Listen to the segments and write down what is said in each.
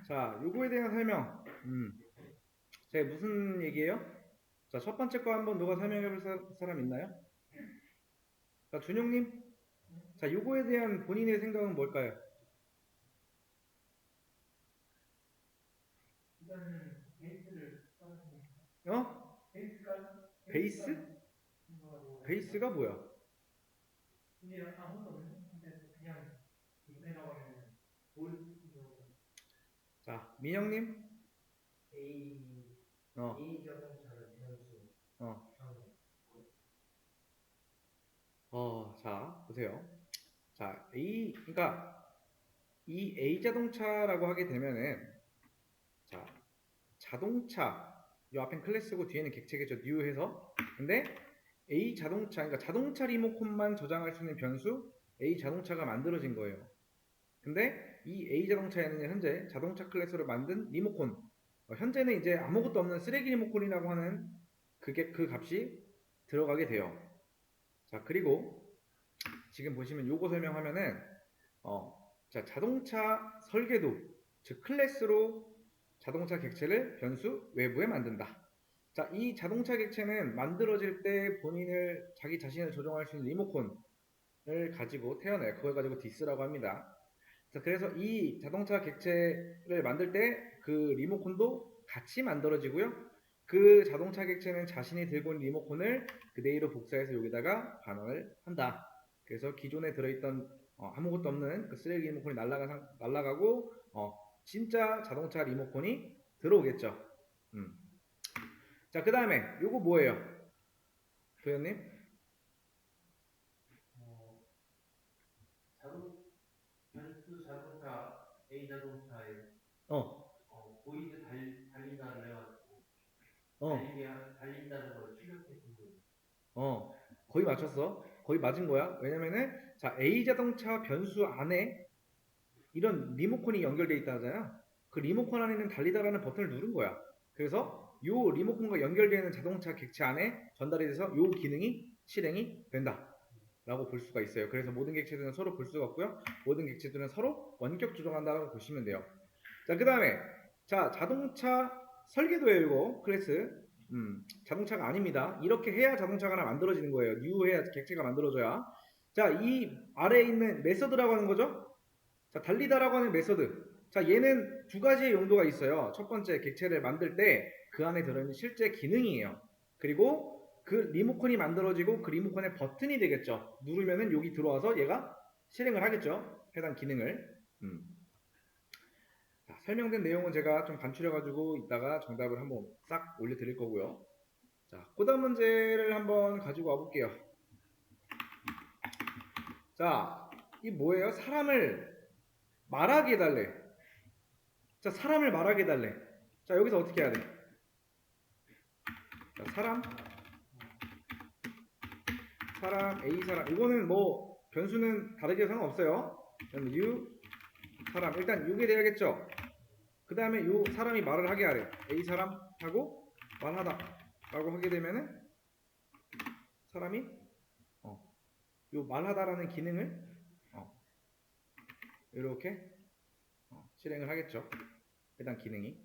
자, 요거에 대한 설명. 제가 무슨 얘기예요? 자, 첫 번째 거 한번 누가 설명해 볼 사람 있나요? 자, 준용님. 자, 요거에 대한 본인의 생각은 뭘까요? 일단은 베이스를 깔아주면 어? 베이스? 생각하고 베이스가 뭐야? 근데 아무것도 없는 상태에서 그냥 이분이라고 하면 보여주고 자, 민영님. A 어, A 자동차를 변수 어, 방향 자, 보세요. 자, 그러니까 이 A 자동차라고 하게 되면은, 자, 자동차, 요 앞엔 클래스고 뒤에는 객체겠죠. new 해서. 근데 A 자동차, 그러니까 자동차 리모컨만 저장할 수 있는 변수 A 자동차가 만들어진 거예요. 근데 이 A 자동차에는 현재 자동차 클래스로 만든 리모컨, 현재는 이제 아무것도 없는 쓰레기 리모컨이라고 하는 그 값이 들어가게 돼요. 자, 그리고 지금 보시면 요거 설명하면은 자, 자동차 설계도, 즉 클래스로 자동차 객체를 변수 외부에 만든다. 자, 이 자동차 객체는 만들어질 때 본인을 자기 자신을 조종할 수 있는 리모컨을 가지고 태어나요. 그걸 가지고 디스라고 합니다. 자, 그래서 이 자동차 객체를 만들 때 그 리모컨도 같이 만들어지고요. 그 자동차 객체는 자신이 들고 있는 리모컨을 그대로 복사해서 여기다가 반환을 한다. 그래서 기존에 들어있던 아무것도 없는 그 쓰레기 리모컨이 날아가고 진짜 자동차 리모컨이 들어오겠죠. 음. 자, 그 다음에 요거 뭐예요? 도현님? 어, 자동 변수 자동차 A 자동차에 어, 보이드 달린다를 해가지고 어, 달린다는 걸 출력해 준 거예요. 거의 맞췄어. 거의 맞은 거야. 왜냐면은, 자, A 자동차 변수 안에 이런 리모컨이 연결되어 있다 하잖아요. 그 리모컨 안에 있는 달리다라는 버튼을 누른 거야. 그래서 요 리모컨과 연결되는 자동차 객체 안에 전달이 돼서 요 기능이 실행이 된다. 라고 볼 수가 있어요. 그래서 모든 객체들은 서로 볼 수가 없고요. 모든 객체들은 서로 원격 조종한다라고 보시면 돼요. 자, 그 다음에 자, 자동차 설계도예요, 이거. 클래스. 자동차가 아닙니다. 이렇게 해야 자동차가 하나 만들어지는 거예요. new 해야 객체가 만들어져야. 자, 이 아래에 있는 메서드라고 하는 거죠. 자, 달리다라고 하는 메서드. 자, 얘는 두 가지의 용도가 있어요. 첫 번째, 객체를 만들 때 그 안에 들어있는 실제 기능이에요. 그리고 그 리모컨이 만들어지고 그 리모컨의 버튼이 되겠죠. 누르면은 여기 들어와서 얘가 실행을 하겠죠. 해당 기능을. 자, 설명된 내용은 제가 좀 간추려가지고 이따가 정답을 한번 싹 올려드릴 거고요. 자, 고단 문제를 한번 가지고 와볼게요. 자, 이 뭐예요? 사람을 말하게 해달래. 자, 사람을 말하게 해달래. 자, 여기서 어떻게 해야 돼? 자, 사람, A 사람. 이거는 뭐 변수는 다르게 상관없어요. you, 사람. 일단 이게 돼야겠죠. 그 다음에 요 사람이 말을 하게 하래. A 사람하고 말하다. 라고 하게 되면은 사람이 요 말하다라는 기능을 이렇게 실행을 하겠죠. 해당 기능이.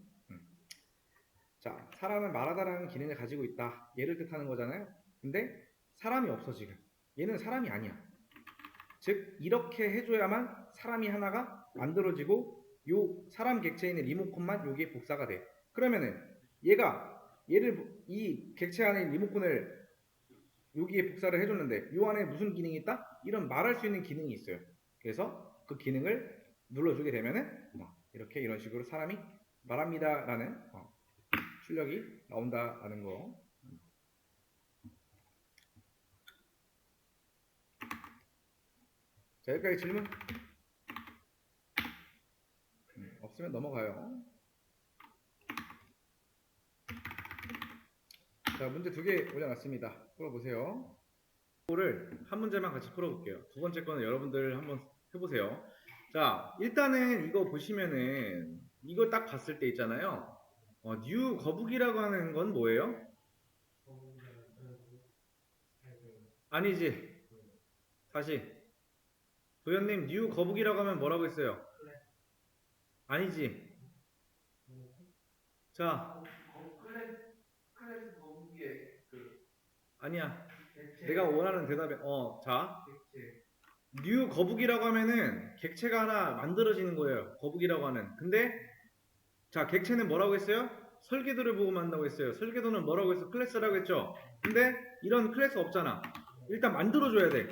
자, 사람은 말하다라는 기능을 가지고 있다. 얘를 뜻하는 거잖아요. 근데 사람이 없어 지금. 얘는 사람이 아니야. 즉 이렇게 해줘야만 사람이 하나가 만들어지고 요 사람 객체에 있는 리모컨만 여기에 복사가 돼. 그러면은 얘를 이 객체 안에 리모컨을 여기에 복사를 해줬는데 요 안에 무슨 기능이 있다? 이런 말할 수 있는 기능이 있어요. 그래서 그 기능을 눌러주게 되면은 이렇게 이런 식으로 사람이 말합니다라는 출력이 나온다라는 거. 자, 여기까지 질문 없으면 넘어가요. 자, 문제 두 개 올려놨습니다. 풀어보세요. 이거를 한 문제만 같이 풀어볼게요. 두 번째 거는 여러분들 한번 해보세요. 자, 일단은 이거 보시면은 이거 딱 봤을 때 있잖아요. 뉴 거북이라고 하는 건 뭐예요? 아니지. 다시. 도현님, 뉴 거북이라고 하면 뭐라고 했어요? 아니지. 자, 클래스 거북이의 그 아니야. 객체 내가 원하는 대답에, 자, 객체 뉴 거북이라고 하면은 객체가 하나 만들어지는 거예요. 거북이라고 하는. 근데, 자, 객체는 뭐라고 했어요? 설계도를 보고 만든다고 했어요. 설계도는 뭐라고 했어? 클래스라고 했죠? 근데, 이런 클래스 없잖아. 일단 만들어줘야 돼.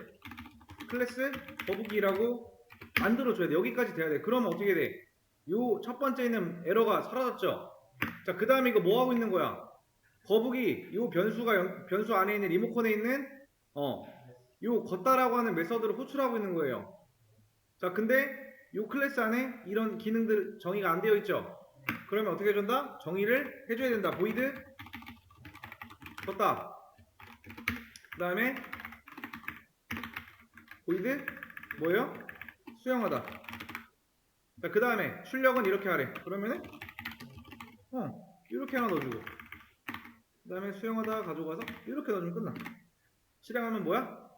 클래스 거북이라고 만들어줘야 돼. 여기까지 돼야 돼. 그러면 어떻게 돼? 요 첫 번째 있는 에러가 사라졌죠? 자, 그 다음에 이거 뭐 하고 있는 거야? 거북이 요 변수 안에 있는 리모컨에 있는 요 걷다라고 하는 메서드를 호출하고 있는 거예요. 자, 근데 요 클래스 안에 이런 기능들 정의가 안 되어 있죠. 그러면 어떻게 해준다? 정의를 해줘야 된다. 보이드 걷다. 그 다음에 보이드 뭐예요? 수영하다. 자, 그 다음에 출력은 이렇게 하래. 그러면은 이렇게 하나 넣어주고 그 다음에 수영하다 가져가서 이렇게 넣어주면 끝나. 실행하면 뭐야?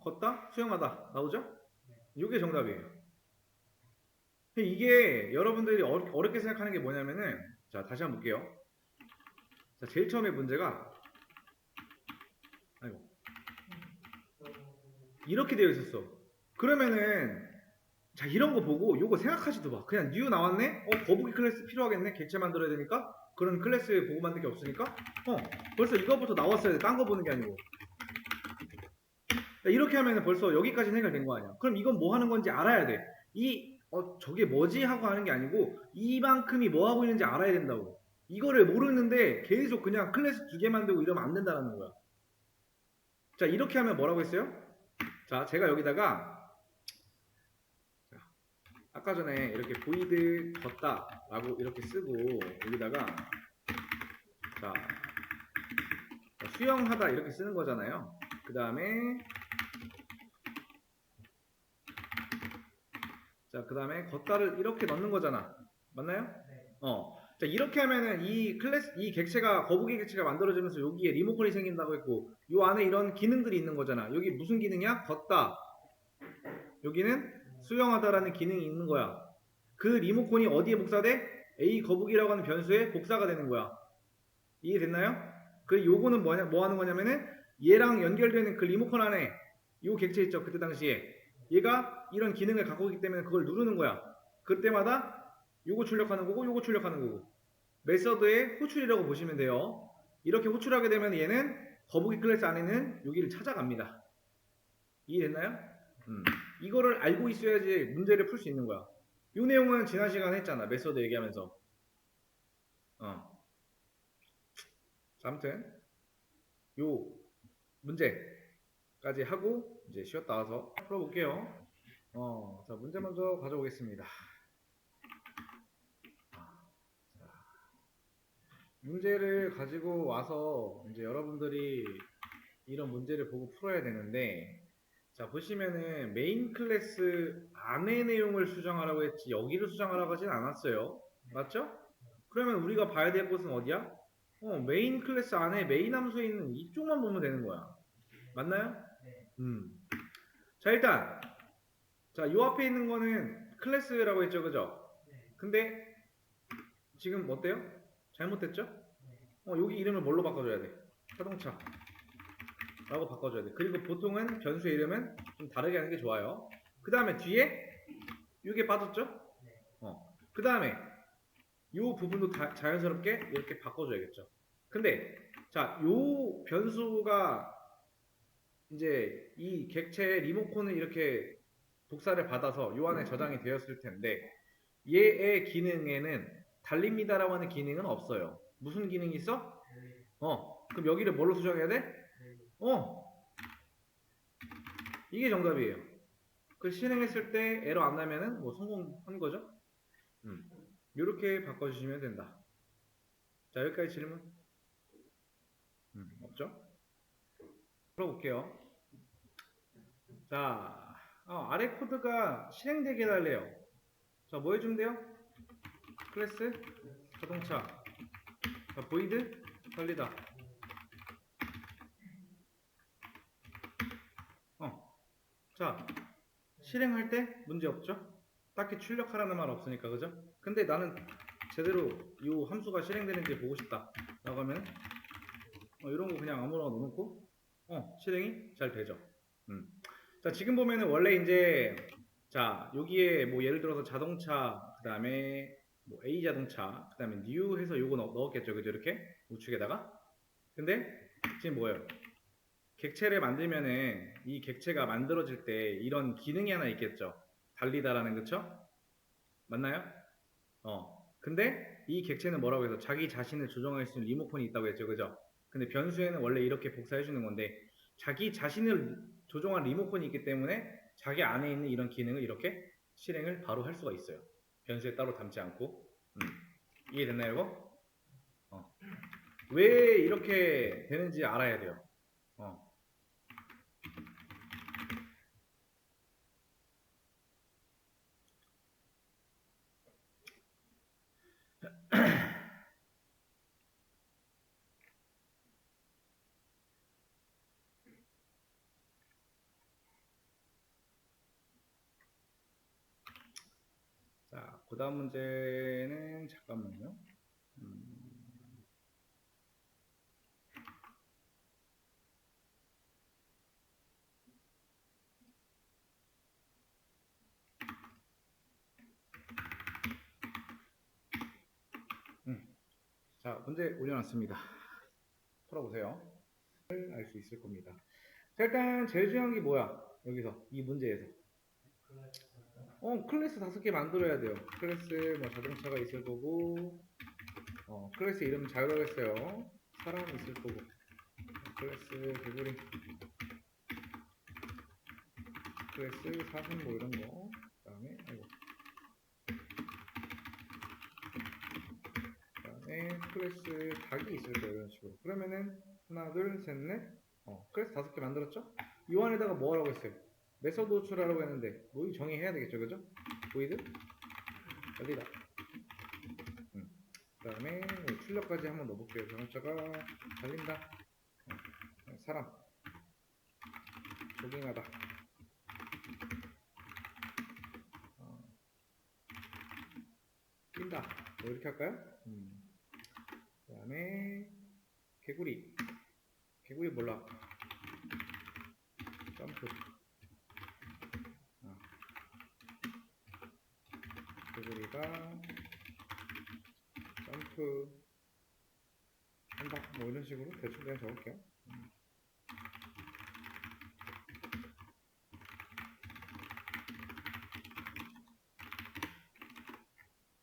걷다 수영하다 나오죠? 이게 정답이에요. 이게 여러분들이 어렵게 생각하는 게 뭐냐면은, 자, 다시 한번 볼게요. 자, 제일 처음에 문제가 아이고 이렇게 되어 있었어. 그러면은 자, 이런 거 보고 요거 생각하지도 마. 그냥 뉴 나왔네? 거북이 클래스 필요하겠네? 객체 만들어야 되니까? 그런 클래스 보고 만들 게 없으니까? 벌써 이거부터 나왔어야 돼. 딴 거 보는 게 아니고. 자, 이렇게 하면은 벌써 여기까지 해결된 거 아니야. 그럼 이건 뭐 하는 건지 알아야 돼. 저게 뭐지? 하고 하는 게 아니고 이만큼이 뭐 하고 있는지 알아야 된다고. 이거를 모르는데 계속 그냥 클래스 2개 만들고 이러면 안 된다는 거야. 자, 이렇게 하면 뭐라고 했어요? 자, 제가 여기다가 아까 전에 이렇게 보이드 걷다 라고 이렇게 쓰고 여기다가 자, 수영하다 이렇게 쓰는 거잖아요. 그 다음에 자, 그 다음에 걷다를 이렇게 넣는 거잖아. 맞나요? 네. 자, 이렇게 하면은 이 객체가 거북이 객체가 만들어지면서 여기에 리모컨이 생긴다고 했고 요 안에 이런 기능들이 있는 거잖아. 여기 무슨 기능이야? 걷다. 여기는 수영하다라는 기능이 있는 거야. 그 리모컨이 어디에 복사돼? A 거북이라고 하는 변수에 복사가 되는 거야. 이해됐나요? 그 요거는 뭐 하는 거냐면은 얘랑 연결되는 그 리모컨 안에 요 객체 있죠. 그때 당시에 얘가 이런 기능을 갖고 있기 때문에 그걸 누르는 거야. 그때마다 요거 출력하는 거고 요거 출력하는 거고 메서드의 호출이라고 보시면 돼요. 이렇게 호출하게 되면 얘는 거북이 클래스 안에는 여기를 찾아갑니다. 이해됐나요? 이거를 알고 있어야지 문제를 풀 수 있는 거야. 이 내용은 지난 시간에 했잖아. 메서드 얘기하면서. 자, 아무튼 요 문제까지 하고 이제 쉬었다 와서 풀어볼게요. 자, 문제 먼저 가져오겠습니다. 문제를 가지고 와서 이제 여러분들이 이런 문제를 보고 풀어야 되는데, 자, 보시면은 메인 클래스 안의 내용을 수정하라고 했지 여기를 수정하라고 하진 않았어요. 맞죠? 그러면 우리가 봐야 될 곳은 어디야? 메인 클래스 안에 메인 함수에 있는 이쪽만 보면 되는 거야. 맞나요? 네. 자, 일단 자, 요 앞에 있는 거는 클래스라고 했죠, 그죠? 네. 근데 지금 어때요? 잘못됐죠? 네. 여기 이름을 뭘로 바꿔줘야 돼? 자동차 라고 바꿔줘야 돼. 그리고 보통은 변수의 이름은 좀 다르게 하는 게 좋아요. 그 다음에 뒤에 이게 빠졌죠? 네. 그 다음에 이 부분도 자연스럽게 이렇게 바꿔줘야겠죠. 근데 자, 요 변수가 이제 이 객체의 리모컨을 이렇게 복사를 받아서 요 안에 저장이 되었을 텐데 얘의 기능에는 달립니다라고 하는 기능은 없어요. 무슨 기능이 있어? 네. 그럼 여기를 뭘로 수정해야 돼? 네. 이게 정답이에요. 그 실행했을 때 에러 안 나면은 뭐 성공한 거죠. 이렇게 바꿔주시면 된다. 자, 여기까지 질문? 없죠? 풀어볼게요. 자, 아래 코드가 실행되게 해달래요. 자, 뭐 해주면 돼요? 클래스, 자동차, 자, 보이드, 달리다. 자, 실행할 때 문제 없죠? 딱히 출력하라는 말 없으니까, 그죠? 근데 나는 제대로 이 함수가 실행되는지 보고 싶다 라고 하면 이런 거 그냥 아무거나 넣어놓고 실행이 잘 되죠. 자, 지금 보면은 원래 이제 자 여기에 뭐 예를 들어서 자동차 그 다음에 뭐 A 자동차 그 다음에 new 해서 요거 넣었겠죠, 그죠? 이렇게 우측에다가. 근데 지금 뭐예요? 객체를 만들면은 이 객체가 만들어질 때 이런 기능이 하나 있겠죠. 달리다라는, 그쵸? 맞나요? 근데 이 객체는 뭐라고 해서 자기 자신을 조정할 수 있는 리모컨이 있다고 했죠, 그죠? 근데 변수에는 원래 이렇게 복사해 주는 건데 자기 자신을 조종한 리모컨이 있기 때문에 자기 안에 있는 이런 기능을 이렇게 실행을 바로 할 수가 있어요. 변수에 따로 담지 않고. 이해됐나요, 이거? 왜 이렇게 되는지 알아야 돼요. 자, 그 다음 문제는 잠깐만요. 자, 문제 올려놨습니다. 풀어보세요. 알 수 있을 겁니다. 자, 일단 제일 중요한 게 뭐야? 여기서 이 문제에서 클래스 5개 만들어야 돼요. 클래스 뭐 자동차가 있을 거고 클래스 이름 자유로웠어요. 사람 있을 거고 클래스 개구리 클래스 사슴 뭐 이런 거. 그다음에 그다음에 클래스 닭이 있을 거예요. 이런 식으로. 그러면은 하나 둘 셋 넷 클래스 5개 만들었죠? 이 안에다가 뭐 하라고 했어요? 메서드 호출하라고 했는데 뭐 정의해야 되겠죠, 그죠? 보이드 여기다. 그 다음에 출력까지 한번 넣어볼게요. 자동차가 달린다. 사람 조깅하다. 뛴다. 뭐 이렇게 할까요? 그 다음에 개구리 몰라. 점프. 개구리가 점프 한다. 뭐 이런 식으로 대충 그냥 적을게요.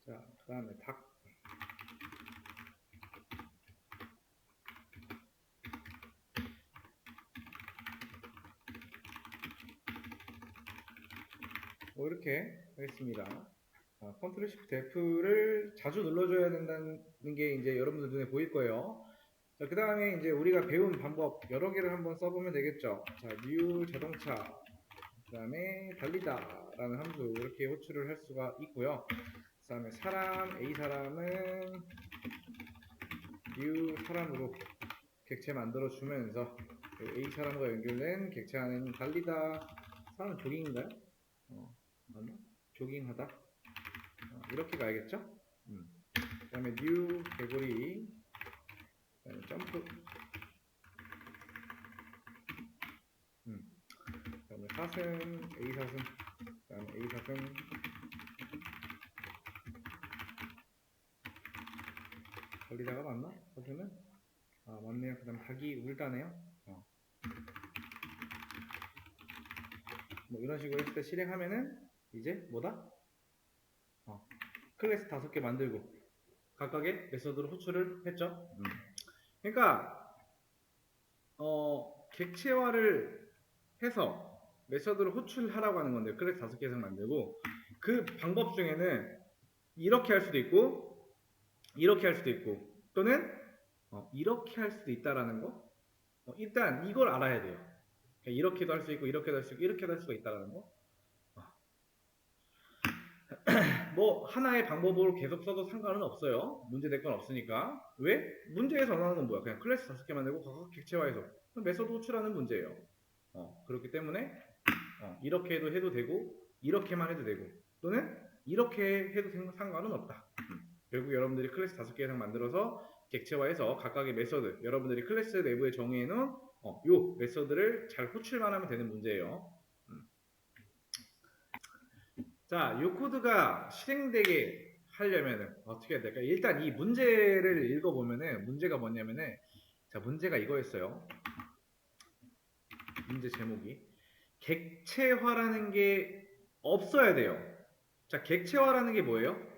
자, 그 다음에 닭. 뭐 이렇게 하겠습니다. 컨트롤 시프트 F를 자주 눌러줘야 된다는 게 이제 여러분들 눈에 보일 거예요. 자, 그 다음에 이제 우리가 배운 방법 여러 개를 한번 써보면 되겠죠. 자, new 자동차, 그 다음에 달리다 라는 함수 이렇게 호출을 할 수가 있고요. 그 다음에 사람, A 사람은 new 사람으로 객체 만들어 주면서 A 사람과 연결된 객체 안에는 달리다, 사람은 조깅인가요? 맞나? 조깅하다. 이렇게 가야겠죠? 그 다음에 new 개구리, 그 다음에 점프, 그 다음에 사슴, A 사슴, 그 다음에 A 사슴, 달리다가 맞나? 사슴은? 맞네요. 그 다음에 닭이 울다네요. 뭐 이런 식으로 했을 때 실행하면은 이제 뭐다? 클래스 5개 만들고 각각의 메서드로 호출을 했죠. 그러니까 객체화를 해서 메서드를 호출하라고 하는 건데 클래스 5개 이상 만들고 그 방법 중에는 이렇게 할 수도 있고 이렇게 할 수도 있고 또는 이렇게 할 수도 있다라는 거. 일단 이걸 알아야 돼요. 이렇게도 할 수 있고 이렇게도 할 수 있고 이렇게도 할 수가 있다라는 거. 뭐 하나의 방법으로 계속 써도 상관은 없어요. 문제될 건 없으니까. 왜? 문제에서 원하는 건 뭐야? 그냥 클래스 5개 만들고 각각 객체화해서 메서드 호출하는 문제예요. 그렇기 때문에 이렇게 해도 되고 이렇게만 해도 되고 또는 이렇게 해도 상관은 없다. 결국 여러분들이 클래스 5개 이상 만들어서 객체화해서 각각의 메서드, 여러분들이 클래스 내부에 정의해놓은 요 메서드를 잘 호출만 하면 되는 문제예요. 자, 요 코드가 실행되게 하려면은 어떻게 해야 될까? 일단 이 문제를 읽어보면은 문제가 뭐냐면은 자, 문제가 이거였어요. 문제 제목이 객체화라는 게 없어야 돼요. 자, 객체화라는 게 뭐예요?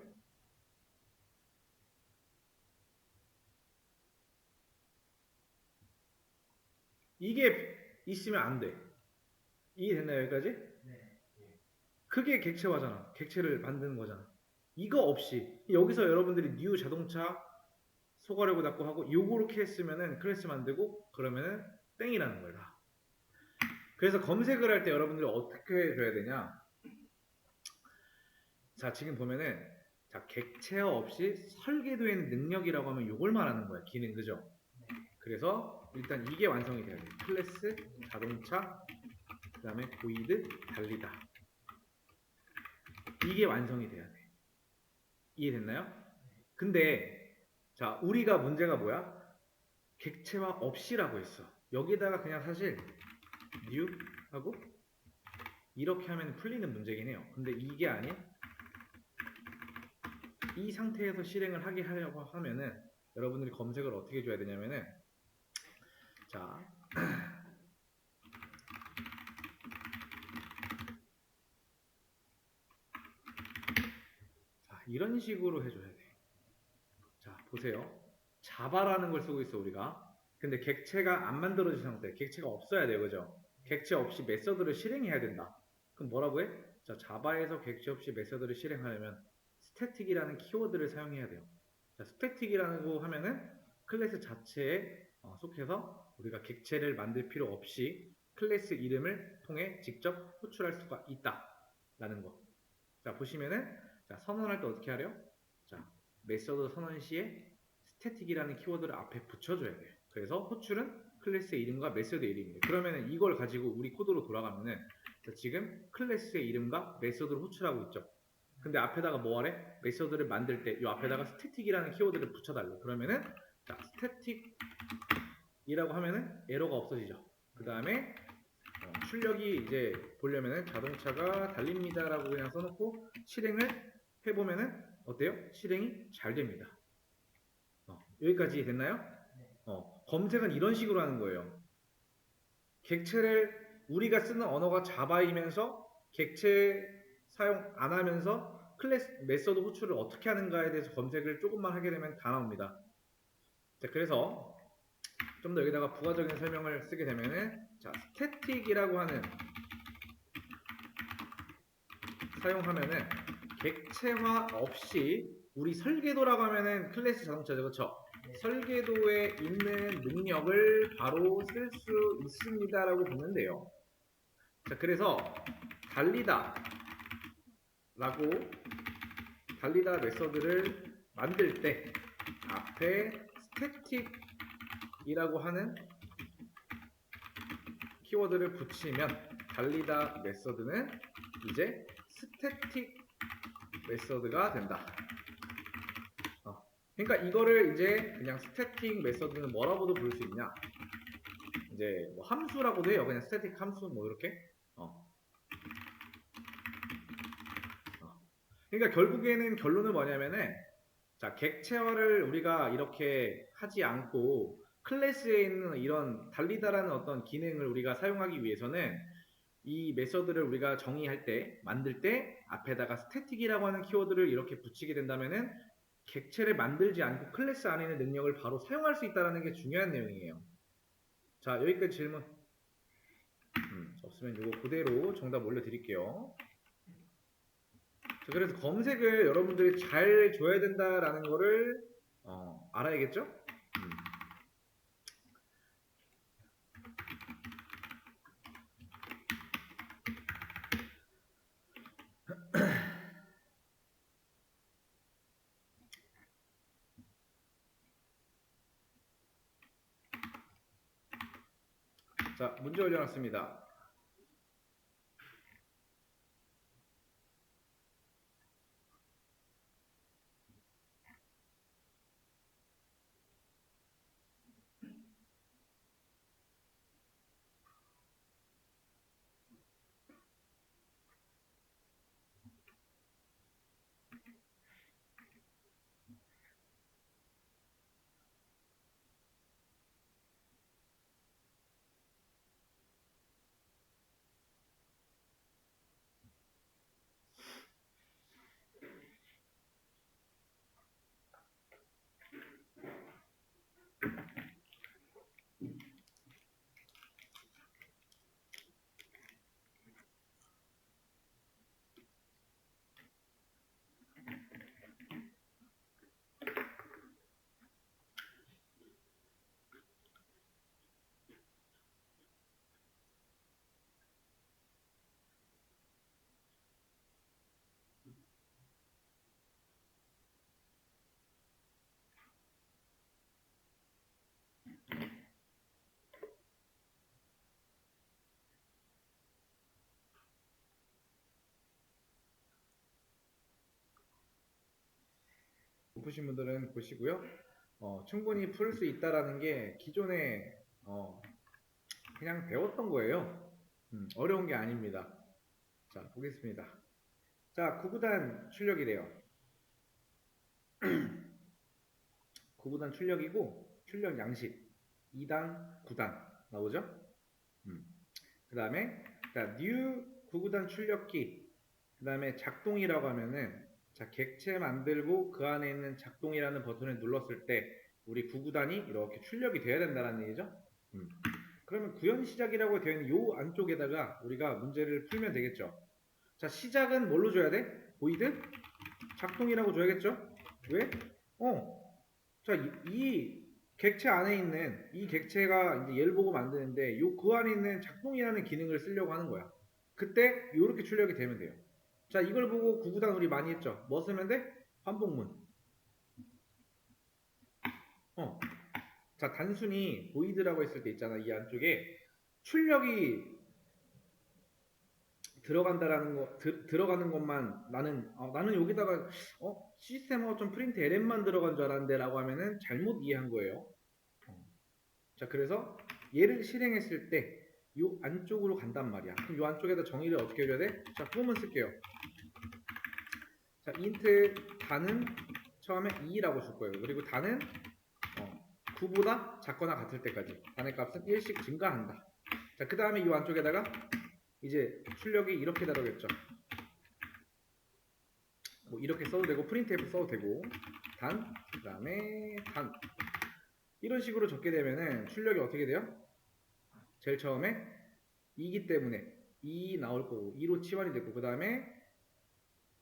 이게 있으면 안 돼. 이해됐나요, 여기까지? 네. 그게 객체화잖아. 객체를 만드는 거잖아. 이거 없이 여기서 여러분들이 뉴 자동차 소가려고 닫고 하고 요렇게 했으면은 클래스 만들고 그러면은 땡이라는 거야. 다. 그래서 검색을 할 때 여러분들이 어떻게 해줘야 되냐? 자, 지금 보면은 자, 객체화 없이 설계도에 있는 능력이라고 하면 요걸 말하는 거야. 기능, 그죠? 그래서 일단 이게 완성이 돼야 돼. 클래스, 자동차, 그 다음에 보이드, 달리다. 이게 완성이 돼야 돼. 이해됐나요? 근데 자, 우리가 문제가 뭐야? 객체화 없이라고 했어. 여기다가 그냥 사실 new 하고 이렇게 하면 풀리는 문제긴 해요. 근데 이게 아닌 이 상태에서 실행을 하게 하려고 하면은 여러분들이 검색을 어떻게 줘야 되냐면은 자, 자 이런 식으로 해줘야 돼. 자 보세요. 자바라는 걸 쓰고 있어 우리가. 근데 객체가 안 만들어진 상태, 객체가 없어야 돼요, 그죠? 객체 없이 메서드를 실행해야 된다. 그럼 뭐라고 해? 자, 자바에서 객체 없이 메서드를 실행하려면 스태틱이라는 키워드를 사용해야 돼요. 자, 스태틱이라고 하면은 클래스 자체에 속해서 우리가 객체를 만들 필요 없이 클래스 이름을 통해 직접 호출할 수가 있다라는 거. 자, 보시면은 자, 선언할 때 어떻게 하래요? 자, 메서드 선언 시에 스태틱이라는 키워드를 앞에 붙여줘야 돼요. 그래서 호출은 클래스의 이름과 메서드의 이름이에요. 그러면 이걸 가지고 우리 코드로 돌아가면은 자, 지금 클래스의 이름과 메서드를 호출하고 있죠. 근데 앞에다가 뭐 하래? 메서드를 만들 때 이 앞에다가 스태틱이라는 키워드를 붙여달래. 그러면은 자, 스태틱이라고 하면은 에러가 없어지죠. 그 다음에 출력이 이제 보려면은 자동차가 달립니다라고 그냥 써놓고 실행을 해보면은 어때요? 실행이 잘 됩니다. 여기까지 됐나요? 검색은 이런 식으로 하는 거예요. 객체를 우리가 쓰는 언어가 자바이면서 객체 사용 안 하면서 클래스 메서드 호출을 어떻게 하는가에 대해서 검색을 조금만 하게 되면 다 나옵니다. 자, 그래서 좀 더 여기다가 부가적인 설명을 쓰게 되면은 자, 스태틱이라고 하는 사용하면은 객체화 없이 우리 설계도라고 하면은 클래스 자동차죠, 그렇죠? 설계도에 있는 능력을 바로 쓸 수 있습니다라고 보면 돼요. 자, 그래서 달리다 메서드를 만들 때 앞에 스태틱이라고 하는 키워드를 붙이면 달리다 메서드는 이제 스태틱 메서드가 된다. 그러니까 이거를 이제 그냥 스태틱 메서드는 뭐라고도 부를 수 있냐? 이제 뭐 함수라고도 해요. 그냥 스태틱 함수 뭐 이렇게. 그러니까 결국에는 결론은 뭐냐면은 자, 객체화를 우리가 이렇게 하지 않고 클래스에 있는 이런 달리다라는 어떤 기능을 우리가 사용하기 위해서는 이 메서드를 우리가 정의할 때 만들 때 앞에다가 스태틱이라고 하는 키워드를 이렇게 붙이게 된다면은 객체를 만들지 않고 클래스 안에 있는 능력을 바로 사용할 수 있다는 게 중요한 내용이에요. 자, 여기까지 질문 없으면 이거 그대로 정답 올려드릴게요. 자, 그래서 검색을 여러분들이 잘 줘야 된다라는 거를 알아야겠죠? 자, 문제 올려놨습니다. 싶으신 분들은 보시고요. 충분히 풀 수 있다라는 게 기존에 그냥 배웠던 거예요. 어려운 게 아닙니다. 자, 보겠습니다. 자, 구구단 출력이래요. 구구단 출력이고 출력 양식 2단, 9단 나오죠? 그 다음에 new 구구단 출력기 그 다음에 작동이라고 하면은 자, 객체 만들고 그 안에 있는 작동이라는 버튼을 눌렀을 때 우리 구구단이 이렇게 출력이 돼야 된다는 얘기죠. 그러면 구현 시작이라고 되어 있는 요 안쪽에다가 우리가 문제를 풀면 되겠죠. 자, 시작은 뭘로 줘야 돼? 보이드? 작동이라고 줘야겠죠? 왜? 자, 이 객체 안에 있는 이 객체가 이제 얘를 보고 만드는데 그 안에 있는 작동이라는 기능을 쓰려고 하는 거야. 그때 이렇게 출력이 되면 돼요. 자, 이걸 보고 구구단 우리 많이 했죠. 뭐 쓰면 돼? 반복문. 자, 단순히 보이드라고 했을 때 있잖아. 이 안쪽에 출력이 들어간다라는 거 들어가는 것만 나는 여기다가 시스템 아웃 프린트 ln만 들어간 줄 알았는데라고 하면은 잘못 이해한 거예요. 자, 그래서 얘를 실행했을 때 이 안쪽으로 간단 말이야. 그럼 이 안쪽에다 정의를 어떻게 해줘야 돼? 자, 부분만 쓸게요. 자, int 단은 처음에 2라고 줄 거예요. 그리고 단은 9보다 작거나 같을 때까지 단의 값은 1씩 증가한다. 자, 그 다음에 이 안쪽에다가 이제 출력이 이렇게 다르겠죠. 뭐 이렇게 써도 되고 프린트F 써도 되고 단, 그 다음에 단 이런 식으로 적게 되면은 출력이 어떻게 돼요? 제일 처음에 2기 때문에 2 나올 거고 2로 치환이 됐고 그 다음에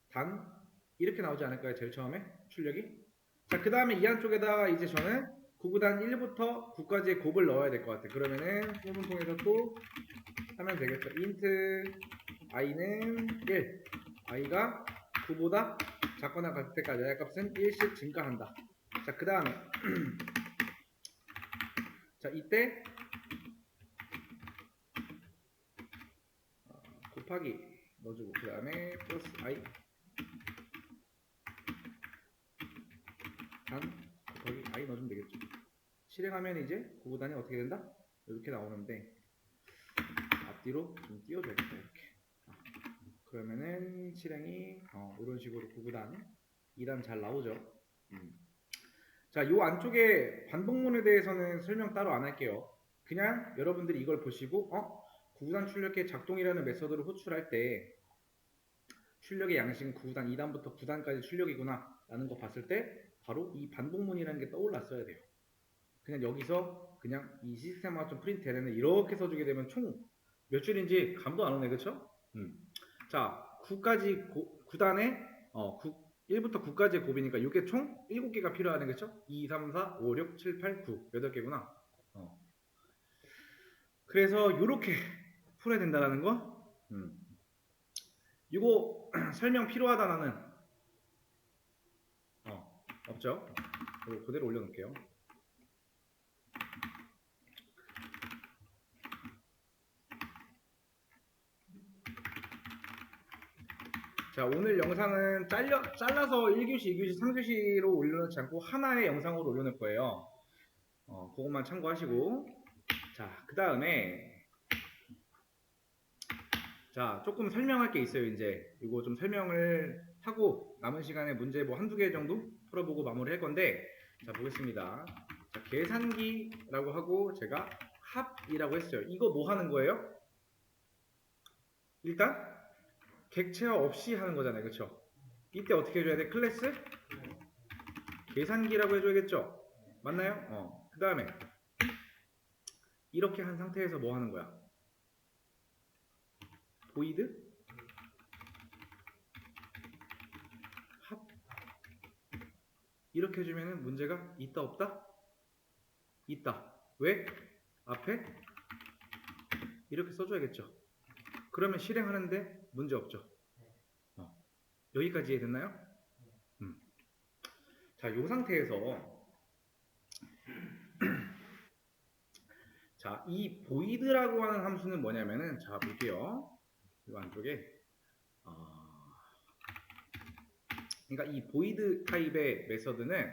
단 이렇게 나오지 않을까요? 제일 처음에 출력이. 자, 그 다음에 이 안쪽에다가 이제 저는 구구단 1부터 9까지의 곱을 넣어야 될 것 같아요. 그러면은 부분 통해서 또 하면 되겠죠. int i는 1 i가 9보다 작거나 같을 때까지 i 값은 1씩 증가한다. 자, 그 다음에 자, 이때 곱하기 넣어주고 그 다음에 플러스 i 단 곱하기 i 넣어주면 되겠죠. 실행하면 이제 구구단이 어떻게 된다? 이렇게 나오는데 앞뒤로 좀 띄워줘야겠다. 이렇게. 그러면은 실행이 이런 식으로 구구단 2단 잘 나오죠. 자, 요 안쪽에 반복문에 대해서는 설명 따로 안 할게요. 그냥 여러분들이 이걸 보시고 구구단 출력의 작동이라는 메서드를 호출할 때 출력의 양식은 구구단 2단부터 9단까지 출력이구나 라는 거 봤을 때 바로 이 반복문이라는 게 떠올랐어야 돼요. 그냥 여기서 그냥 이 시스템 좀 프린트 ln을 이렇게 써주게 되면 총 몇 줄인지 감도 안 오네, 그쵸? 자, 9까지 9단에 1부터 9까지의 곱이니까 이게 총 7개가 필요하네, 그쵸? 2, 3, 4, 5, 6, 7, 8, 9 8개구나. 그래서 이렇게 풀어야 된다는 거. 이거 설명 필요하다 나는 없죠? 이거 그대로 올려놓을게요. 자, 오늘 영상은 잘라서 1교시, 2교시, 3교시로 올려놓지 않고 하나의 영상으로 올려놓을 거예요. 그것만 참고하시고. 자, 그 다음에 자, 조금 설명할 게 있어요. 이제 이거 좀 설명을 하고 남은 시간에 문제 뭐 한두 개 정도 풀어보고 마무리할 건데, 자, 보겠습니다. 자, 계산기라고 하고 제가 합이라고 했어요. 이거 뭐 하는 거예요? 일단 객체화 없이 하는 거잖아요. 그쵸? 이때 어떻게 해줘야 돼? 클래스? 계산기라고 해줘야겠죠? 맞나요? 그 다음에 이렇게 한 상태에서 뭐 하는 거야? 보이드? 합? 이렇게 해주면 문제가 있다 없다? 있다. 왜? 앞에 이렇게 써줘야겠죠. 그러면 실행하는데 문제 없죠. 여기까지 이해됐나요? 자, 이 상태에서 자, 이 void라고 하는 함수는 뭐냐면은 자, 볼게요. 이 안쪽에 그러니까 이 void 타입의 메서드는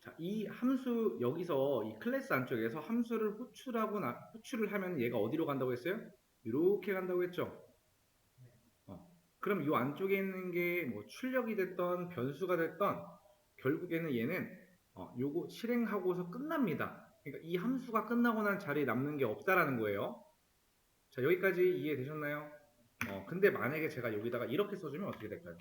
자, 이 함수 여기서 이 클래스 안쪽에서 함수를 호출을 하면 얘가 어디로 간다고 했어요? 이렇게 간다고 했죠. 그럼 이 안쪽에 있는 게 뭐 출력이 됐던 변수가 됐던 결국에는 얘는 요거 실행하고서 끝납니다. 그러니까 이 함수가 끝나고 난 자리에 남는 게 없다라는 거예요. 자, 여기까지 이해되셨나요? 근데 만약에 제가 여기다가 이렇게 써주면 어떻게 될까요?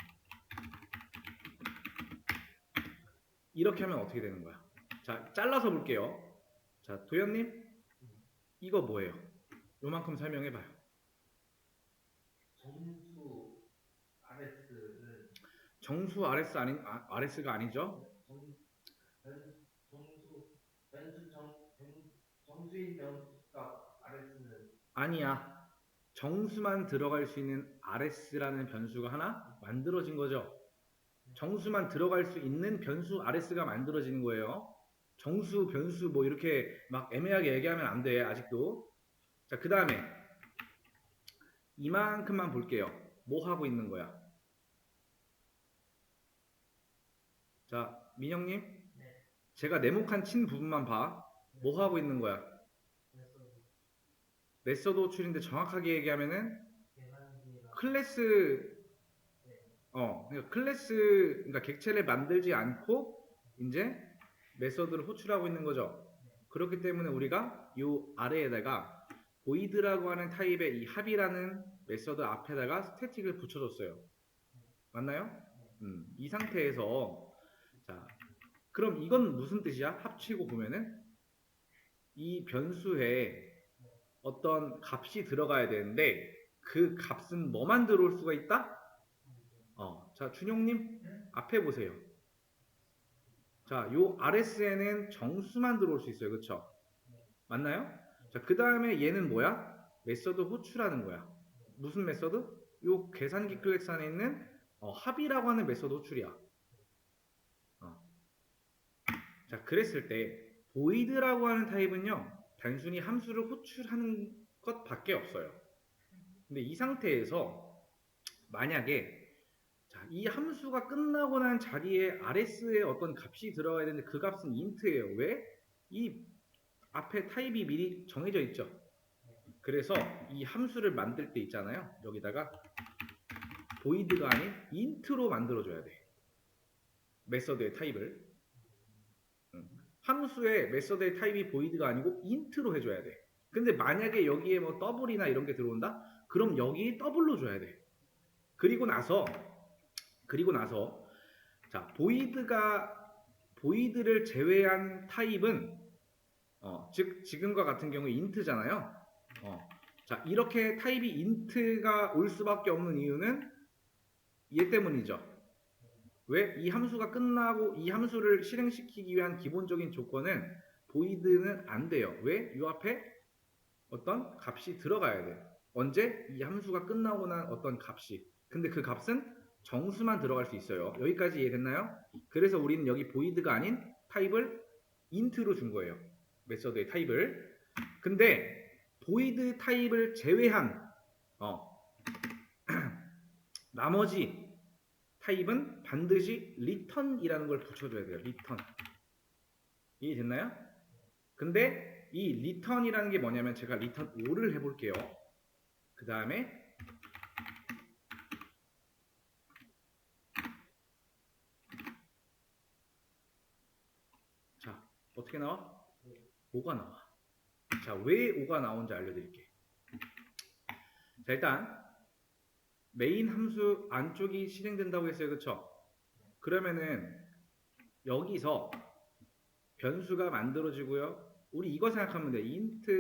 이렇게 하면 어떻게 되는 거야? 자, 잘라서 볼게요. 자, 도현님, 이거 뭐예요? 요만큼 설명해봐요. 정수 RS는 정수 RS가 아니죠? 정수인 변수값 RS는 아니야. 정수만 들어갈 수 있는 RS라는 변수가 하나 만들어진 거죠. 정수만 들어갈 수 있는 변수 RS가 만들어지는 거예요. 정수, 변수 뭐 이렇게 막 애매하게 얘기하면 안 돼. 아직도. 자, 그 다음에 이만큼만 볼게요. 뭐 하고 있는 거야? 자, 민영님, 제가 네모칸 친 부분만 봐. 뭐 하고 있는 거야? 메서드 호출인데 정확하게 얘기하면은 클래스 그러니까 그러니까 객체를 만들지 않고 이제 메서드를 호출하고 있는 거죠. 그렇기 때문에 우리가 이 아래에다가 void라고 하는 타입의 이 합이라는 메서드 앞에다가 스태틱을 붙여줬어요. 맞나요? 이 상태에서 자, 그럼 이건 무슨 뜻이야? 합치고 보면은 이 변수에 어떤 값이 들어가야 되는데 그 값은 뭐만 들어올 수가 있다? 자, 준용님 앞에 보세요. 자, 요 RS에는 정수만 들어올 수 있어요. 그쵸? 맞나요? 자, 그 다음에 얘는 뭐야? 메서드 호출하는 거야. 무슨 메서드? 요 계산기 클래스 안에 있는 합이라고 하는 메서드 호출이야. 자, 그랬을 때 void라고 하는 타입은요. 단순히 함수를 호출하는 것밖에 없어요. 근데 이 상태에서 만약에 자, 이 함수가 끝나고 난 자리에 RS에 어떤 값이 들어가야 되는데 그 값은 int예요. 왜? 이 앞에 타입이 미리 정해져 있죠. 그래서 이 함수를 만들 때 있잖아요. 여기다가 void가 아닌 int로 만들어줘야 돼. 메서드의 타입을. 함수의 메서드의 타입이 void가 아니고 int로 해줘야 돼. 근데 만약에 여기에 뭐 더블이나 이런 게 들어온다? 그럼 여기 더블로 줘야 돼. 그리고 나서 자, void를 제외한 타입은 즉 지금과 같은 경우에 int잖아요. 자, 이렇게 타입이 int가 올 수밖에 없는 이유는 얘 때문이죠. 왜? 이 함수가 끝나고 이 함수를 실행시키기 위한 기본적인 조건은 void는 안 돼요. 왜? 이 앞에 어떤 값이 들어가야 돼. 언제? 이 함수가 끝나고 난 어떤 값이. 근데 그 값은 정수만 들어갈 수 있어요. 여기까지 이해됐나요? 그래서 우리는 여기 void가 아닌 타입을 int로 준 거예요. 메서드의 타입을. 근데 void 타입을 제외한 나머지 타입은 반드시 return이라는 걸 붙여줘야 돼요. return. 이해됐나요? 근데 이 return이라는 게 뭐냐면 제가 return 5를 해볼게요. 그 다음에 자, 어떻게 나와? 5가 나와. 자, 왜 5가 나온지 알려드릴게. 자, 일단 메인 함수 안쪽이 실행된다고 했어요. 그쵸? 그러면은 여기서 변수가 만들어지고요. 우리 이거 생각하면 돼. int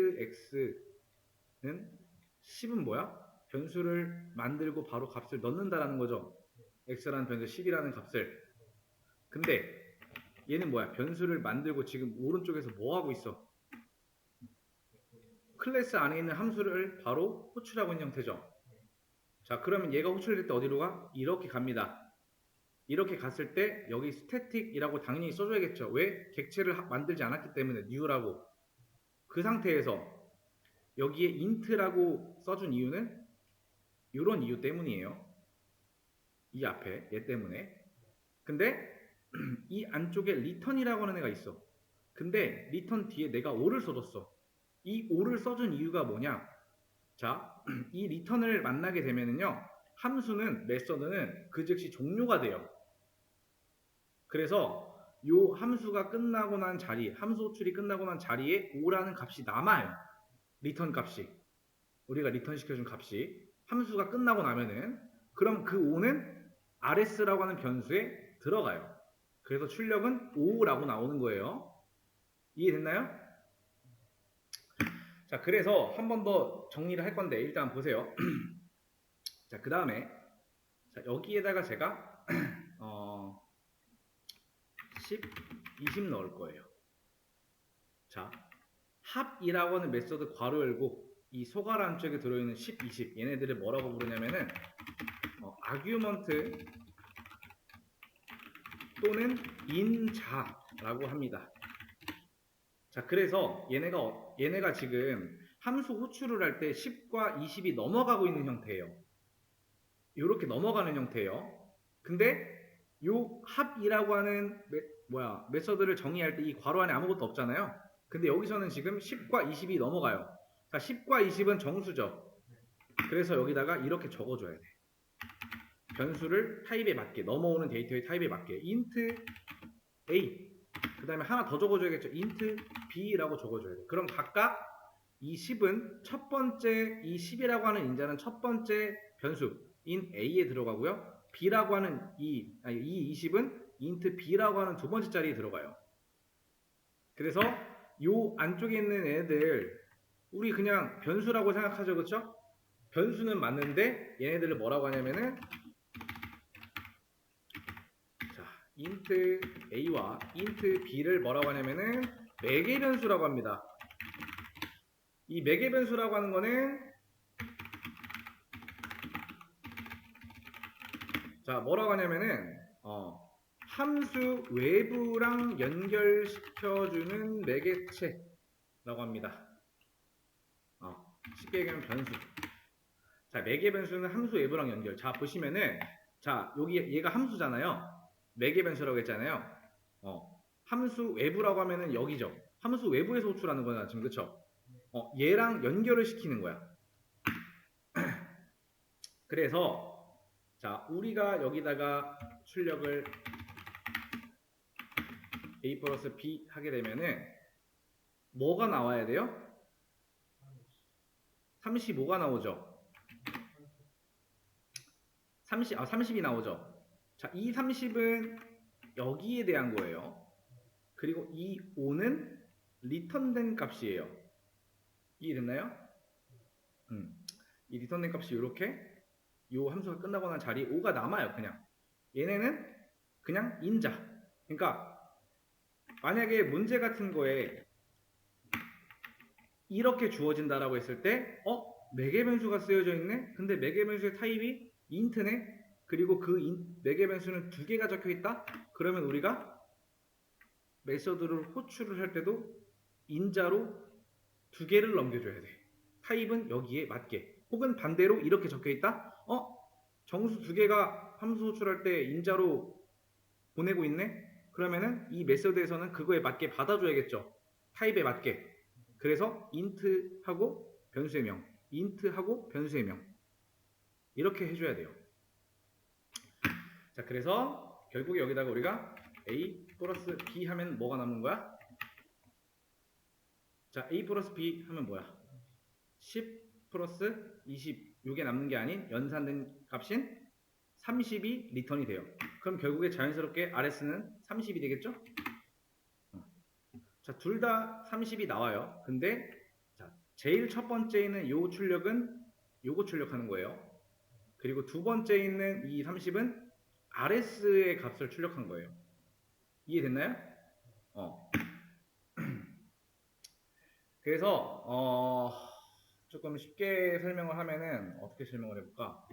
x는 10은 뭐야? 변수를 만들고 바로 값을 넣는다라는 거죠. x라는 변수 10이라는 값을. 근데 얘는 뭐야? 변수를 만들고 지금 오른쪽에서 뭐 하고 있어? 클래스 안에 있는 함수를 바로 호출하고 있는 형태죠. 자, 그러면 얘가 호출될 때 어디로 가? 이렇게 갑니다. 이렇게 갔을 때 여기 스태틱이라고 당연히 써줘야겠죠. 왜? 객체를 만들지 않았기 때문에 new라고. 그 상태에서 여기에 int라고 써준 이유는 이런 이유 때문이에요. 이 앞에 얘 때문에. 근데 이 안쪽에 return이라고 하는 애가 있어. 근데 return 뒤에 내가 5를 써줬어. 이 5를 써준 이유가 뭐냐? 자, 이 return을 만나게 되면은요, 함수는 메서드는 그 즉시 종료가 돼요. 그래서 요 함수가 끝나고 난 자리, 함수 호출이 끝나고 난 자리에 5라는 값이 남아요. 리턴 값이. 우리가 리턴 시켜준 값이. 함수가 끝나고 나면은, 그럼 그 5는 rs라고 하는 변수에 들어가요. 그래서 출력은 5라고 나오는 거예요. 이해됐나요? 자, 그래서 한 번 더 정리를 할 건데, 일단 보세요. 자, 그 다음에, 여기에다가 제가, 10, 20 넣을 거예요. 자, 합이라고 하는 메서드 괄호 열고 이 소괄 안쪽에 들어있는 10, 20 얘네들을 뭐라고 부르냐면은 아규먼트 또는 인자라고 합니다. 자, 그래서 얘네가 지금 함수 호출을 할 때 10과 20이 넘어가고 있는 형태예요. 이렇게 넘어가는 형태예요. 근데 요 합이라고 하는 메서드를 정의할 때 이 괄호 안에 아무것도 없잖아요. 근데 여기서는 지금 10과 20이 넘어가요. 자, 10과 20은 정수죠. 그래서 여기다가 이렇게 적어줘야 돼. 변수를 타입에 맞게, 넘어오는 데이터의 타입에 맞게 int a, 그 다음에 하나 더 적어줘야겠죠. int b라고 적어줘야 돼. 그럼 각각 이 10은 첫 번째, 이 10이라고 하는 인자는 첫 번째 변수인 a에 들어가고요. b라고 하는 이 20은 int b라고 하는 두 번째 자리에 들어가요. 그래서 요 안쪽에 있는 애들 우리 그냥 변수라고 생각하죠, 그렇죠? 변수는 맞는데 얘네들을 뭐라고 하냐면은 자, int a와 int b를 뭐라고 하냐면은 매개 변수라고 합니다. 이 매개 변수라고 하는 거는 자, 뭐라고 하냐면은 함수 외부랑 연결시켜주는 매개체라고 합니다. 쉽게 얘기하면 변수. 자, 매개 변수는 함수 외부랑 연결. 자, 보시면은 자, 여기 얘가 함수잖아요. 매개 변수라고 했잖아요. 함수 외부라고 하면은 여기죠. 함수 외부에서 호출하는 거잖아, 지금. 그쵸? 얘랑 연결을 시키는 거야. 그래서 자, 우리가 여기다가 출력을 a 플러스 b 하게 되면은 뭐가 나와야 돼요? 35가 나오죠. 30이 나오죠. 자, 이 30은 여기에 대한 거예요. 그리고 이 5는 리턴된 값이에요. 이해됐나요? 이 리턴된 값이 이렇게 이 함수가 끝나고 난 자리에 5가 남아요. 그냥 얘네는 그냥 인자. 그러니까 만약에 문제 같은 거에 이렇게 주어진다라고 했을 때 매개 변수가 쓰여져 있네? 근데 매개 변수의 타입이 int네? 그리고 그 매개 변수는 두 개가 적혀 있다? 그러면 우리가 메서드를 호출을 할 때도 인자로 두 개를 넘겨줘야 돼. 타입은 여기에 맞게. 혹은 반대로 이렇게 적혀 있다? 정수 두 개가 함수 호출할 때 인자로 보내고 있네? 그러면은 이 메서드에서는 그거에 맞게 받아줘야겠죠. 타입에 맞게. 그래서 int하고 변수의 명, int하고 변수의 명 이렇게 해줘야 돼요. 자, 그래서 결국에 여기다가 우리가 a 플러스 b 하면 뭐가 남는 거야? 자, a 플러스 b 하면 뭐야? 10 플러스 20 이게 남는 게 아닌 연산된 값인 30이 리턴이 돼요. 그럼 결국에 자연스럽게 rs는 30이 되겠죠? 자, 둘 다 30이 나와요. 근데 자, 제일 첫 번째 있는 요 출력은 요거 출력하는 거예요. 그리고 두 번째 있는 이 30은 rs의 값을 출력한 거예요. 이해됐나요? 그래서 조금 쉽게 설명을 하면은 어떻게 설명을 해볼까?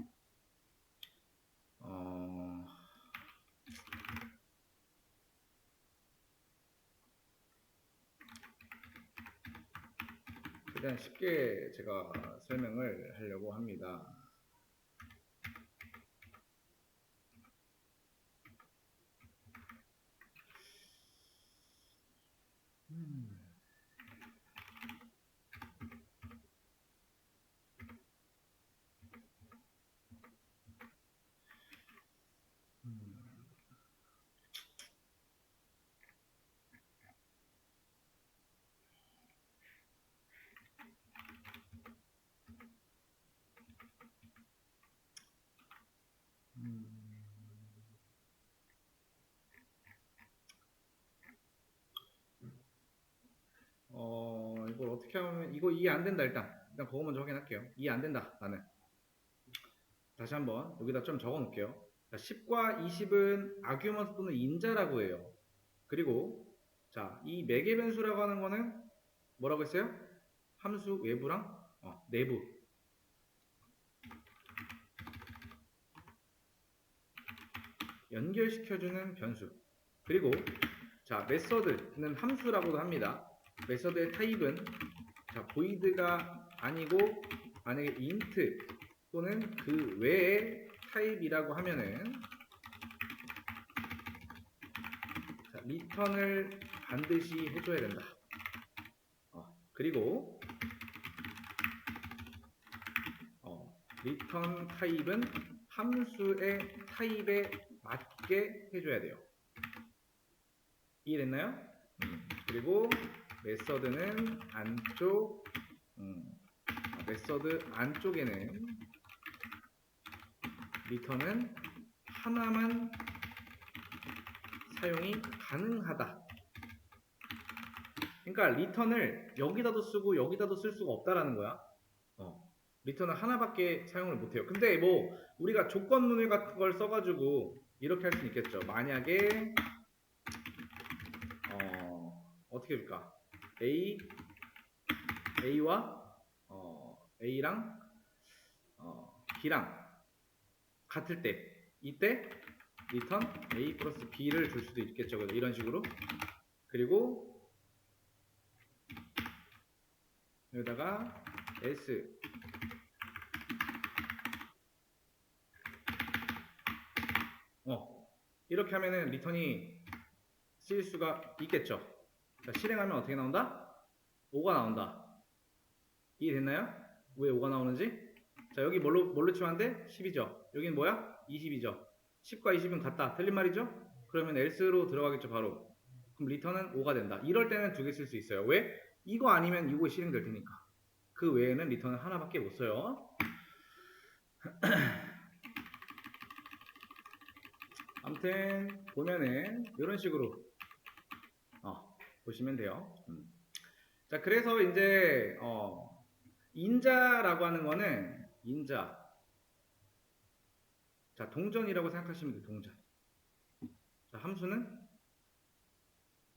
최대한 쉽게 제가 설명을 하려고 합니다. 어떻게 하면 이거 이해 안 된다. 일단 그거 먼저 확인할게요. 이해 안 된다 나는. 다시 한번 여기다 좀 적어 놓을게요. 자, 10과 20은 아규먼트 또는 인자라고 해요. 그리고 자, 이 매개 변수라고 하는 거는 뭐라고 했어요? 함수 외부랑 내부. 연결시켜주는 변수. 그리고 자, 메서드는 함수라고도 합니다. 메서드의 타입은 자, void가 아니고 만약에 int 또는 그 외의 타입이라고 하면은 자, return을 반드시 해줘야 된다. 그리고 return 타입은 함수의 타입에 맞게 해줘야 돼요. 이해됐나요? 그리고 메서드는 안쪽 메서드 안쪽에는 return은 하나만 사용이 가능하다. 그러니까 return을 여기다도 쓰고 여기다도 쓸 수가 없다라는 거야. return은 하나밖에 사용을 못해요. 근데 뭐 우리가 조건문을 같은 걸 써가지고 이렇게 할 수는 있겠죠. 만약에 어떻게 해줄까? A와 A랑 B랑 같을 때 이때 return A 플러스 B를 줄 수도 있겠죠. 이런 식으로. 그리고 여기다가 S 이렇게 하면은 return이 쓰일 수가 있겠죠. 자, 실행하면 어떻게 나온다? 5가 나온다. 이해됐나요? 왜 5가 나오는지? 자, 여기 뭘로 치환돼? 10이죠. 여긴 뭐야? 20이죠. 10과 20은 같다. 틀린 말이죠? 그러면 else로 들어가겠죠, 바로. 그럼 return은 5가 된다. 이럴 때는 두 개 쓸 수 있어요. 왜? 이거 아니면 이거 실행될 테니까. 그 외에는 return은 하나밖에 못 써요. 아무튼 보면은 이런 식으로 보시면 돼요. 자, 그래서 이제 인자라고 하는 거는 인자. 자, 동전이라고 생각하시면 돼요. 동전. 자, 함수는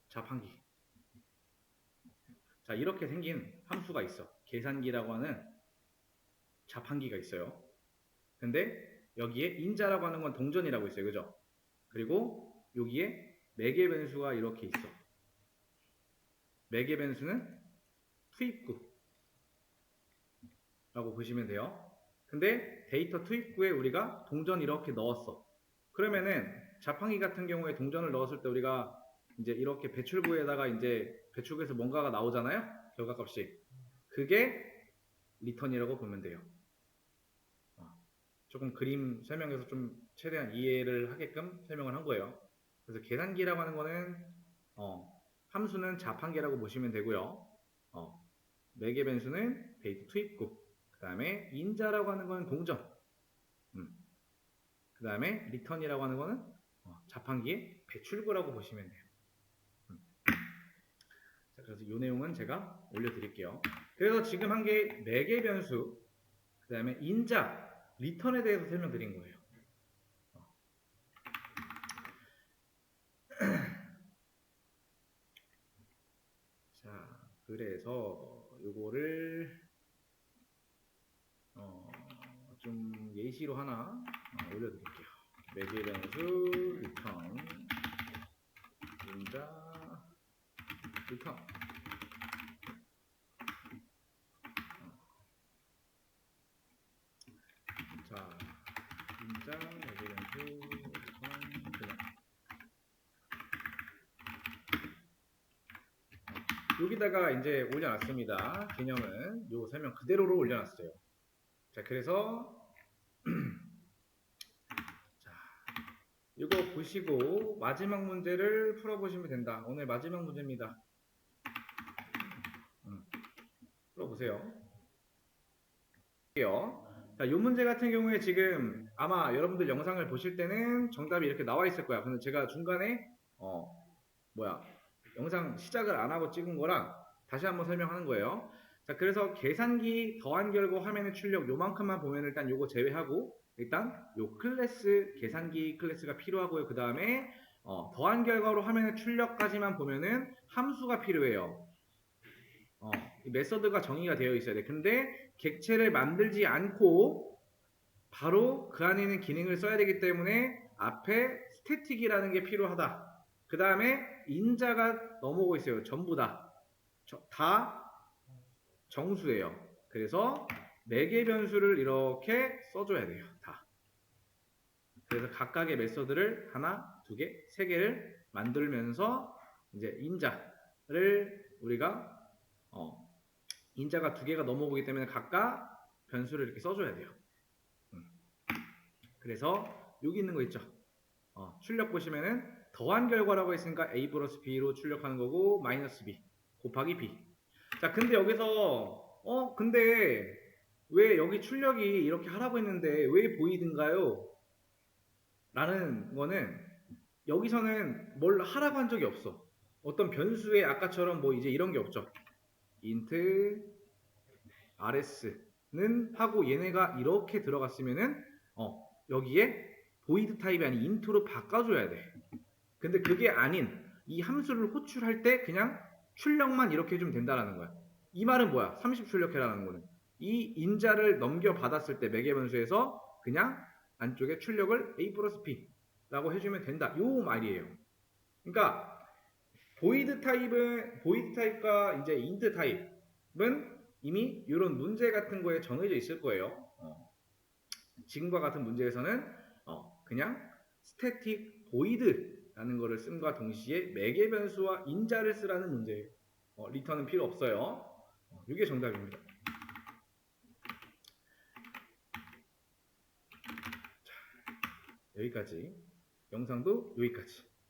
자판기. 자, 이렇게 생긴 함수가 있어. 계산기라고 하는 자판기가 있어요. 근데 여기에 인자라고 하는 건 동전이라고 있어요. 그죠? 그리고 여기에 매개 변수가 이렇게 있어. 매개 변수는 투입구 라고 보시면 돼요. 근데 데이터 투입구에 우리가 동전 이렇게 넣었어. 그러면은 자판기 같은 경우에 동전을 넣었을 때 우리가 이제 이렇게 배출구에다가 이제 배출구에서 뭔가가 나오잖아요. 결과값이. 그게 리턴이라고 보면 돼요. 조금 그림 설명해서 좀 최대한 이해를 하게끔 설명을 한 거예요. 그래서 계산기라고 하는 거는 함수는 자판기라고 보시면 되고요. 매개 변수는 데이터 투입구. 그 다음에 인자라고 하는 거는 동전. 그 다음에 리턴이라고 하는 거는 자판기의 배출구라고 보시면 돼요. 자, 그래서 이 내용은 제가 올려드릴게요. 그래서 지금 한 게 매개 변수, 그 다음에 인자, 리턴에 대해서 설명드린 거예요. 자, 그래서 요거를 좀 예시로 하나 올려드릴게요. 매개 변수, 리턴, 인자, 리턴. 자, 인자, 매개 변수, 리턴, 그냥. 여기다가 이제 올려놨습니다. 개념은 요 설명 그대로로 올려놨어요. 자, 그래서 자, 이거 보시고 마지막 문제를 풀어보시면 된다. 오늘 마지막 문제입니다. 풀어보세요. 자, 이 문제 같은 경우에 지금 아마 여러분들 영상을 보실 때는 정답이 이렇게 나와 있을 거야. 근데 제가 중간에 영상 시작을 안 하고 찍은 거랑 다시 한번 설명하는 거예요. 자, 그래서 계산기 더한 결과 화면의 출력 요만큼만 보면 일단 요거 제외하고 일단 요 클래스 계산기 클래스가 필요하고요. 그 다음에 더한 결과로 화면의 출력까지만 보면은 함수가 필요해요. 이 메서드가 정의가 되어 있어야 돼. 근데 객체를 만들지 않고 바로 그 안에 있는 기능을 써야 되기 때문에 앞에 스태틱이라는 게 필요하다. 그 다음에 인자가 넘어오고 있어요. 전부 다 정수예요. 그래서 4개 변수를 이렇게 써줘야 돼요. 다. 그래서 각각의 메서드를 하나, 2개, 3개를 만들면서 이제 인자를 우리가 인자가 2개가 넘어오기 때문에 각각 변수를 이렇게 써줘야 돼요. 그래서 여기 있는 거 있죠. 출력 보시면은 더한 결과라고 했으니까 a 플러스 b로 출력하는 거고 마이너스 b 곱하기 b. 자, 근데 여기서 근데 왜 여기 출력이 이렇게 하라고 했는데 왜 보이든가요? 라는 거는 여기서는 뭘 하라고 한 적이 없어. 어떤 변수에 아까처럼 뭐 이제 이런 게 없죠. int rs는 하고 얘네가 이렇게 들어갔으면은 여기에 void 타입이 아닌 int로 바꿔줘야 돼. 근데 그게 아닌 이 함수를 호출할 때 그냥 출력만 이렇게 해주면 된다라는 거야. 이 말은 뭐야? 30 출력해라는 거는 이 인자를 넘겨받았을 때 매개 변수에서 그냥 안쪽에 출력을 a 플러스 b 라고 해주면 된다. 요 말이에요. 그러니까 void 타입과 이제 int 타입은 이미 이런 문제 같은 거에 정해져 있을 거예요. 지금과 같은 문제에서는 그냥 static void라는 거를 쓴과 동시에 매개 변수와 인자를 쓰라는 문제예요. 리턴은 필요 없어요. 이게 정답입니다. 자, 여기까지. 영상도 여기까지.